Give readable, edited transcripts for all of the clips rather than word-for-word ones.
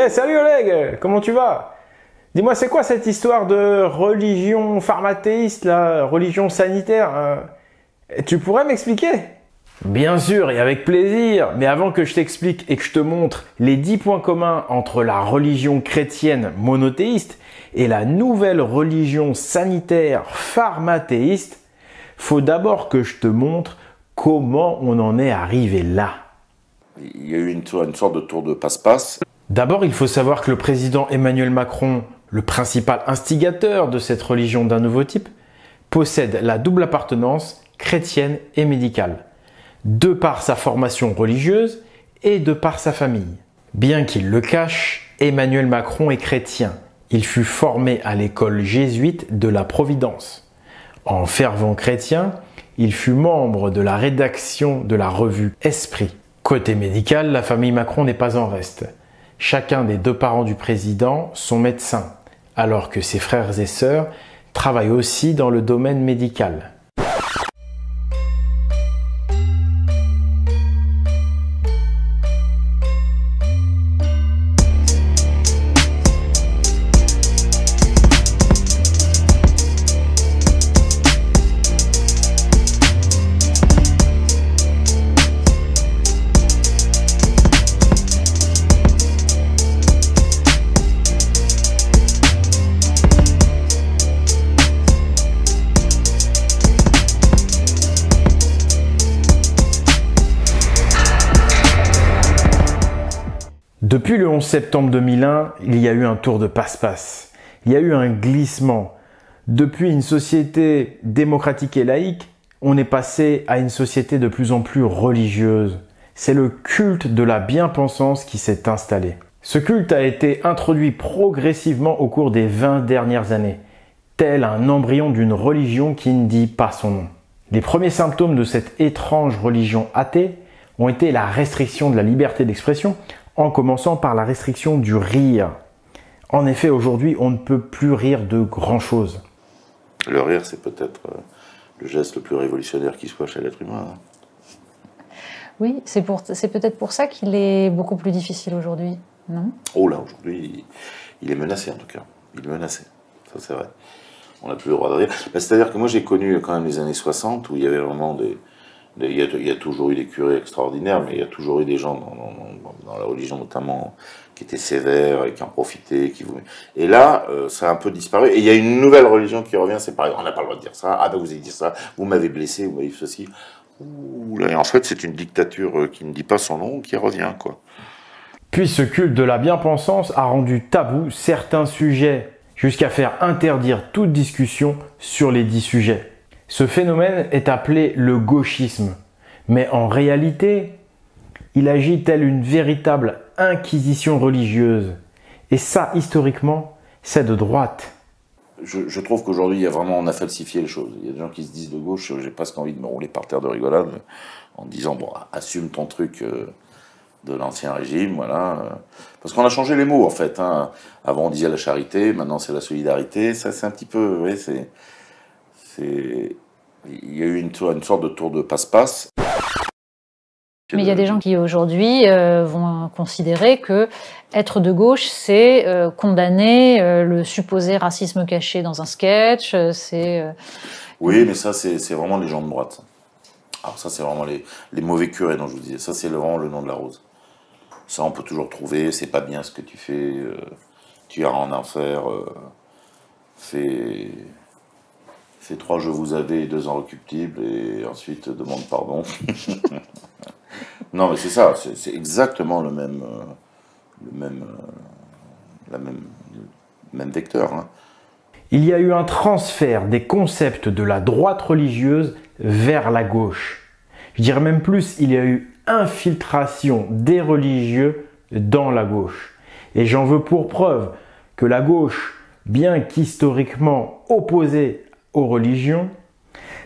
Salut Oleg, comment tu vas? Dis-moi, c'est quoi cette histoire de religion pharmathéiste, là, religion sanitaire? Tu pourrais m'expliquer? Bien sûr, et avec plaisir, mais avant que je t'explique et que je te montre les 10 points communs entre la religion chrétienne monothéiste et la nouvelle religion sanitaire pharmathéiste, faut d'abord que je te montre comment on en est arrivé là. Il y a eu une sorte de tour de passe-passe. D'abord, il faut savoir que le président Emmanuel Macron, le principal instigateur de cette religion d'un nouveau type, possède la double appartenance chrétienne et médicale, de par sa formation religieuse et de par sa famille. Bien qu'il le cache, Emmanuel Macron est chrétien. Il fut formé à l'école jésuite de la Providence. En fervent chrétien, il fut membre de la rédaction de la revue Esprit. Côté médical, la famille Macron n'est pas en reste. Chacun des deux parents du président sont médecins, alors que ses frères et sœurs travaillent aussi dans le domaine médical. Depuis le 11 septembre 2001, il y a eu un tour de passe-passe. Il y a eu un glissement. Depuis une société démocratique et laïque, on est passé à une société de plus en plus religieuse. C'est le culte de la bien-pensance qui s'est installé. Ce culte a été introduit progressivement au cours des 20 dernières années, tel un embryon d'une religion qui ne dit pas son nom. Les premiers symptômes de cette étrange religion athée ont été la restriction de la liberté d'expression, en commençant par la restriction du rire. En effet, aujourd'hui, on ne peut plus rire de grand-chose. Le rire, c'est peut-être le geste le plus révolutionnaire qui soit chez l'être humain. Oui, c'est peut-être pour ça qu'il est beaucoup plus difficile aujourd'hui, non? Oh là, aujourd'hui, il est menacé en tout cas. Il est menacé, ça c'est vrai. On n'a plus le droit de rire. C'est-à-dire que moi j'ai connu quand même les années 60 où il y avait vraiment il y a toujours eu des curés extraordinaires, mais il y a toujours eu des gens dans la religion notamment qui étaient sévères et qui en profitaient. Et là, ça a un peu disparu. Et il y a une nouvelle religion qui revient, c'est pareil, on n'a pas le droit de dire ça, ah ben vous avez dit ça, vous m'avez blessé, vous m'avez fait ceci. Ouh, là, et en fait, c'est une dictature qui ne dit pas son nom qui revient, quoi. Puis ce culte de la bien-pensance a rendu tabou certains sujets, jusqu'à faire interdire toute discussion sur les 10 sujets. Ce phénomène est appelé le gauchisme, mais en réalité, il agit tel une véritable inquisition religieuse. Et ça, historiquement, c'est de droite. Je trouve qu'aujourd'hui, on a falsifié les choses. Il y a des gens qui se disent de gauche, j'ai presque envie de me rouler par terre de rigolade, en disant, bon, assume ton truc de l'ancien régime, voilà. Parce qu'on a changé les mots, en fait. Hein. Avant, on disait la charité, maintenant c'est la solidarité. Ça, c'est un petit peu, oui, il y a eu une sorte de tour de passe-passe. Mais il y a des gens qui aujourd'hui vont considérer que être de gauche, c'est condamner le supposé racisme caché dans un sketch. Oui, mais ça, c'est vraiment les gens de droite. Alors ça, c'est vraiment les mauvais curés dont je vous disais. Ça, c'est vraiment le nom de la rose. Ça, on peut toujours trouver. C'est pas bien ce que tu fais. Tu iras en enfer. C'est 3 je vous avais et 2 inrecuptibles et ensuite demande pardon. Non mais c'est ça, c'est exactement le même vecteur. Hein. Il y a eu un transfert des concepts de la droite religieuse vers la gauche. Je dirais même plus, il y a eu infiltration des religieux dans la gauche. Et j'en veux pour preuve que la gauche, bien qu'historiquement opposée aux religions,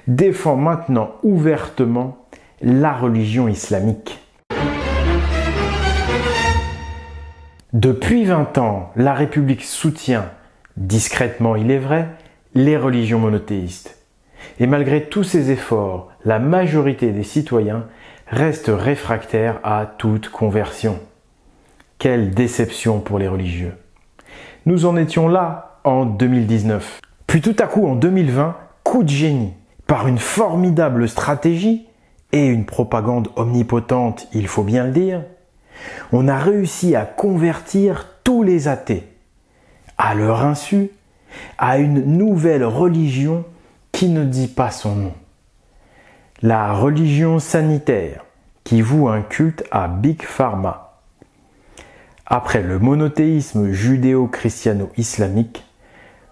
défend maintenant ouvertement la religion islamique. Depuis 20 ans, la République soutient, discrètement il est vrai, les religions monothéistes. Et malgré tous ces efforts, la majorité des citoyens restent réfractaires à toute conversion. Quelle déception pour les religieux. Nous en étions là en 2019. Puis tout à coup en 2020, coup de génie. Par une formidable stratégie et une propagande omnipotente, il faut bien le dire, on a réussi à convertir tous les athées, à leur insu, à une nouvelle religion qui ne dit pas son nom. La religion sanitaire qui voue un culte à Big Pharma. Après le monothéisme judéo-christiano-islamique,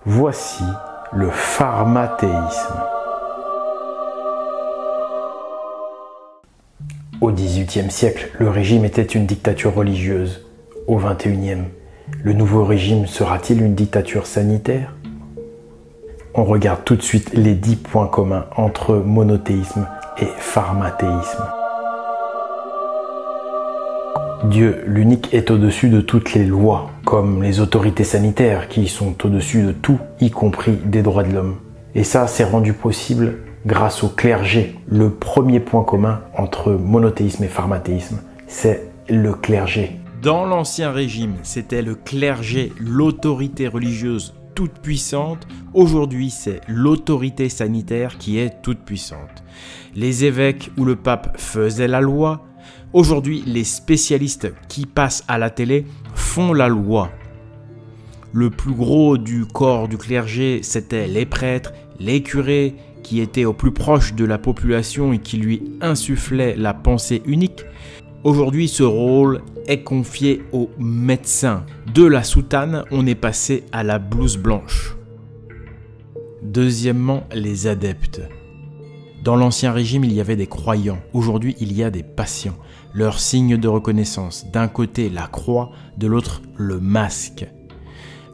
voici le pharmathéisme. Au XVIIIe siècle, le régime était une dictature religieuse. Au XXIe, le nouveau régime sera-t-il une dictature sanitaire? On regarde tout de suite les 10 points communs entre monothéisme et pharmathéisme. Dieu, l'unique, est au-dessus de toutes les lois, comme les autorités sanitaires qui sont au-dessus de tout, y compris des droits de l'homme. Et ça, c'est rendu possible grâce au clergé. Le premier point commun entre monothéisme et pharmathéisme, c'est le clergé. Dans l'Ancien Régime, c'était le clergé, l'autorité religieuse toute puissante. Aujourd'hui, c'est l'autorité sanitaire qui est toute puissante. Les évêques ou le pape faisaient la loi. Aujourd'hui, les spécialistes qui passent à la télé font la loi. Le plus gros du corps du clergé, c'était les prêtres, les curés, qui étaient au plus proche de la population et qui lui insufflaient la pensée unique. Aujourd'hui, ce rôle est confié aux médecins. De la soutane, on est passé à la blouse blanche. Deuxièmement, les adeptes. Dans l'Ancien Régime, il y avait des croyants. Aujourd'hui, il y a des patients. Leur signe de reconnaissance, d'un côté la croix, de l'autre le masque.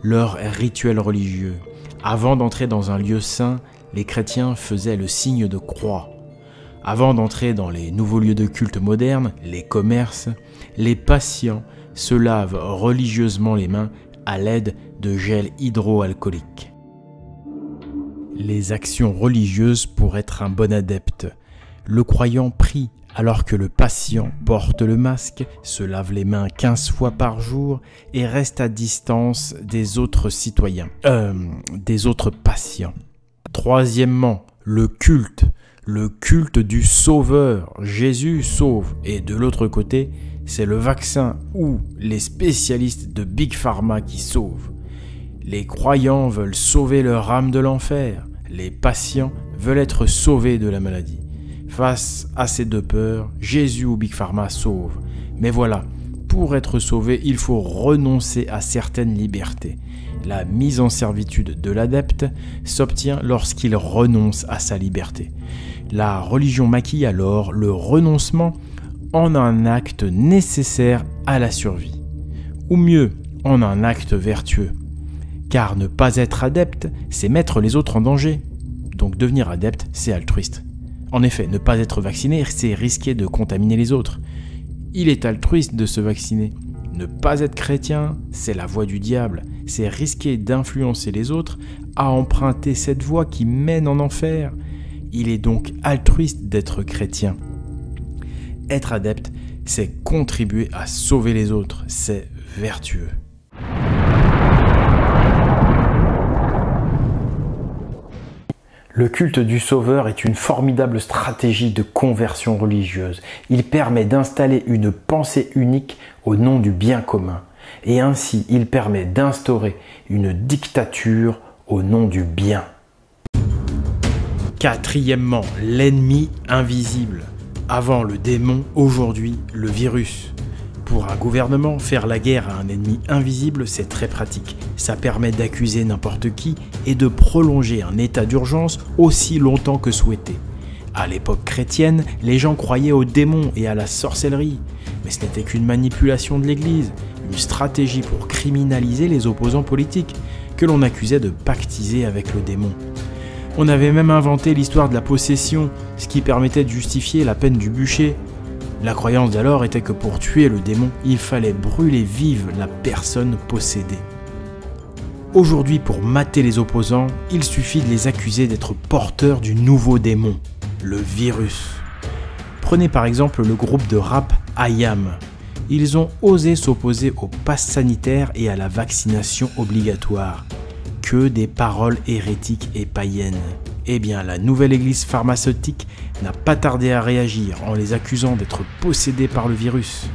Leur rituel religieux. Avant d'entrer dans un lieu saint, les chrétiens faisaient le signe de croix. Avant d'entrer dans les nouveaux lieux de culte modernes, les commerces, les patients se lavent religieusement les mains à l'aide de gel hydroalcoolique. Les actions religieuses pour être un bon adepte. Le croyant prie alors que le patient porte le masque, se lave les mains 15 fois par jour et reste à distance des autres citoyens, des autres patients. Troisièmement, le culte du sauveur. Jésus sauve. Et de l'autre côté, c'est le vaccin ou les spécialistes de Big Pharma qui sauvent. Les croyants veulent sauver leur âme de l'enfer. Les patients veulent être sauvés de la maladie. Face à ces deux peurs, Jésus ou Big Pharma sauve. Mais voilà, pour être sauvé, il faut renoncer à certaines libertés. La mise en servitude de l'adepte s'obtient lorsqu'il renonce à sa liberté. La religion maquille alors le renoncement en un acte nécessaire à la survie. Ou mieux, en un acte vertueux. Car ne pas être adepte, c'est mettre les autres en danger. Donc devenir adepte, c'est altruiste. En effet, ne pas être vacciné, c'est risquer de contaminer les autres. Il est altruiste de se vacciner. Ne pas être chrétien, c'est la voie du diable. C'est risquer d'influencer les autres à emprunter cette voie qui mène en enfer. Il est donc altruiste d'être chrétien. Être adepte, c'est contribuer à sauver les autres. C'est vertueux. Le culte du Sauveur est une formidable stratégie de conversion religieuse. Il permet d'installer une pensée unique au nom du bien commun. Et ainsi, il permet d'instaurer une dictature au nom du bien. Quatrièmement, l'ennemi invisible. Avant le démon, aujourd'hui le virus. Pour un gouvernement, faire la guerre à un ennemi invisible, c'est très pratique. Ça permet d'accuser n'importe qui et de prolonger un état d'urgence aussi longtemps que souhaité. À l'époque chrétienne, les gens croyaient aux démons et à la sorcellerie. Mais ce n'était qu'une manipulation de l'Église, une stratégie pour criminaliser les opposants politiques, que l'on accusait de pactiser avec le démon. On avait même inventé l'histoire de la possession, ce qui permettait de justifier la peine du bûcher. La croyance d'alors était que pour tuer le démon, il fallait brûler vive la personne possédée. Aujourd'hui, pour mater les opposants, il suffit de les accuser d'être porteurs du nouveau démon, le virus. Prenez par exemple le groupe de rap I.Am. Ils ont osé s'opposer au pass sanitaire et à la vaccination obligatoire. Que des paroles hérétiques et païennes. Eh bien, la nouvelle église pharmaceutique n'a pas tardé à réagir en les accusant d'être possédés par le virus.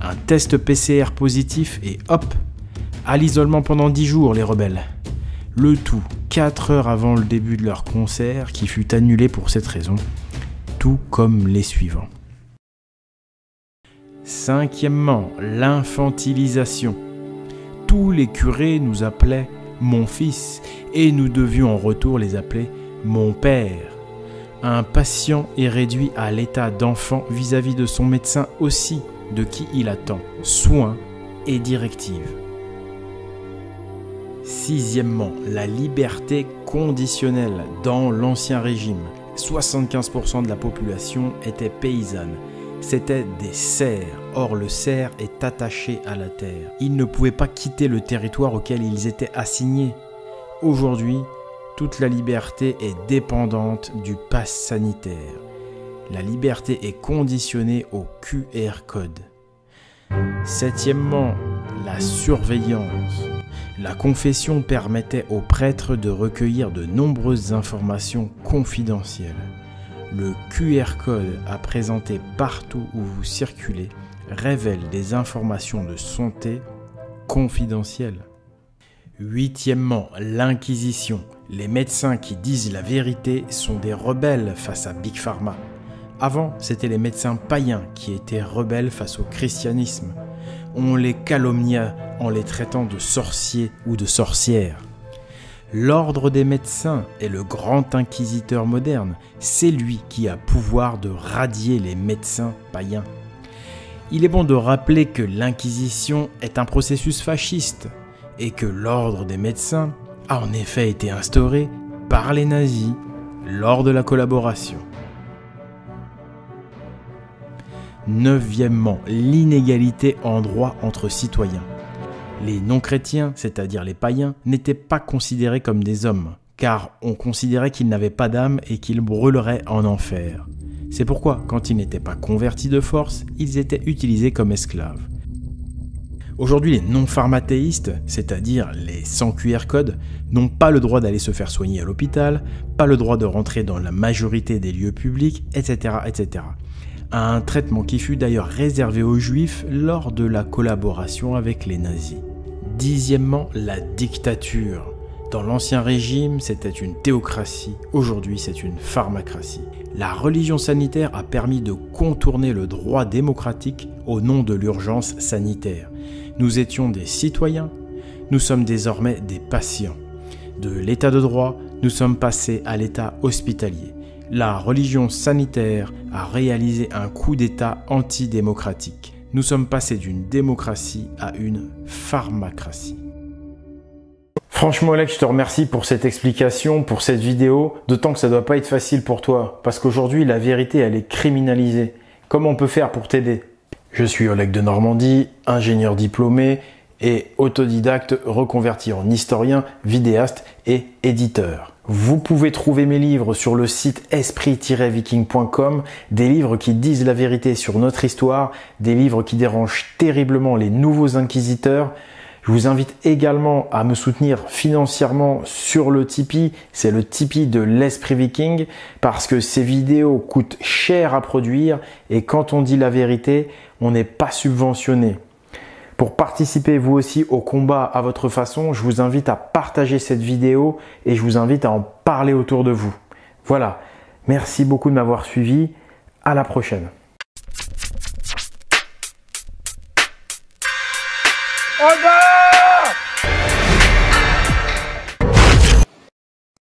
Un test PCR positif et hop, à l'isolement pendant 10 jours les rebelles. Le tout 4 heures avant le début de leur concert qui fut annulé pour cette raison, tout comme les suivants. Cinquièmement, l'infantilisation. Tous les curés nous appelaient « mon fils » et nous devions en retour les appeler « mon père ». Un patient est réduit à l'état d'enfant vis-à-vis de son médecin aussi, de qui il attend soins et directives. Sixièmement, la liberté conditionnelle dans l'Ancien Régime. 75% de la population était paysanne. C'étaient des serfs. Or, le cerf est attaché à la terre. Ils ne pouvaient pas quitter le territoire auquel ils étaient assignés. Aujourd'hui, toute la liberté est dépendante du pass sanitaire. La liberté est conditionnée au QR code. Septièmement, la surveillance. La confession permettait aux prêtres de recueillir de nombreuses informations confidentielles. Le QR code à présenter partout où vous circulez révèle des informations de santé confidentielles. Huitièmement, l'Inquisition. Les médecins qui disent la vérité sont des rebelles face à Big Pharma. Avant, c'étaient les médecins païens qui étaient rebelles face au christianisme. On les calomnia en les traitant de sorciers ou de sorcières. L'ordre des médecins est le grand inquisiteur moderne. C'est lui qui a pouvoir de radier les médecins païens. Il est bon de rappeler que l'Inquisition est un processus fasciste et que l'ordre des médecins a en effet été instauré par les nazis lors de la collaboration. Neuvièmement, l'inégalité en droit entre citoyens. Les non-chrétiens, c'est-à-dire les païens, n'étaient pas considérés comme des hommes, car on considérait qu'ils n'avaient pas d'âme et qu'ils brûleraient en enfer. C'est pourquoi, quand ils n'étaient pas convertis de force, ils étaient utilisés comme esclaves. Aujourd'hui, les non-pharmathéistes, c'est-à-dire les sans QR code, n'ont pas le droit d'aller se faire soigner à l'hôpital, pas le droit de rentrer dans la majorité des lieux publics, etc., etc. Un traitement qui fut d'ailleurs réservé aux juifs lors de la collaboration avec les nazis. Dixièmement, la dictature. Dans l'Ancien Régime, c'était une théocratie, aujourd'hui c'est une pharmacratie. La religion sanitaire a permis de contourner le droit démocratique au nom de l'urgence sanitaire. Nous étions des citoyens, nous sommes désormais des patients. De l'état de droit, nous sommes passés à l'état hospitalier. La religion sanitaire a réalisé un coup d'État antidémocratique. Nous sommes passés d'une démocratie à une pharmacratie. Franchement Alex, je te remercie pour cette explication, pour cette vidéo, d'autant que ça ne doit pas être facile pour toi, parce qu'aujourd'hui la vérité elle est criminalisée. Comment on peut faire pour t'aider? Je suis Oleg de Normandie, ingénieur diplômé et autodidacte reconverti en historien, vidéaste et éditeur. Vous pouvez trouver mes livres sur le site esprit-viking.com, des livres qui disent la vérité sur notre histoire, des livres qui dérangent terriblement les nouveaux inquisiteurs. Je vous invite également à me soutenir financièrement sur le Tipeee, c'est le Tipeee de l'Esprit Viking, parce que ces vidéos coûtent cher à produire et quand on dit la vérité, on n'est pas subventionné. Pour participer vous aussi au combat à votre façon, je vous invite à partager cette vidéo et je vous invite à en parler autour de vous. Voilà, merci beaucoup de m'avoir suivi, à la prochaine. Au revoir!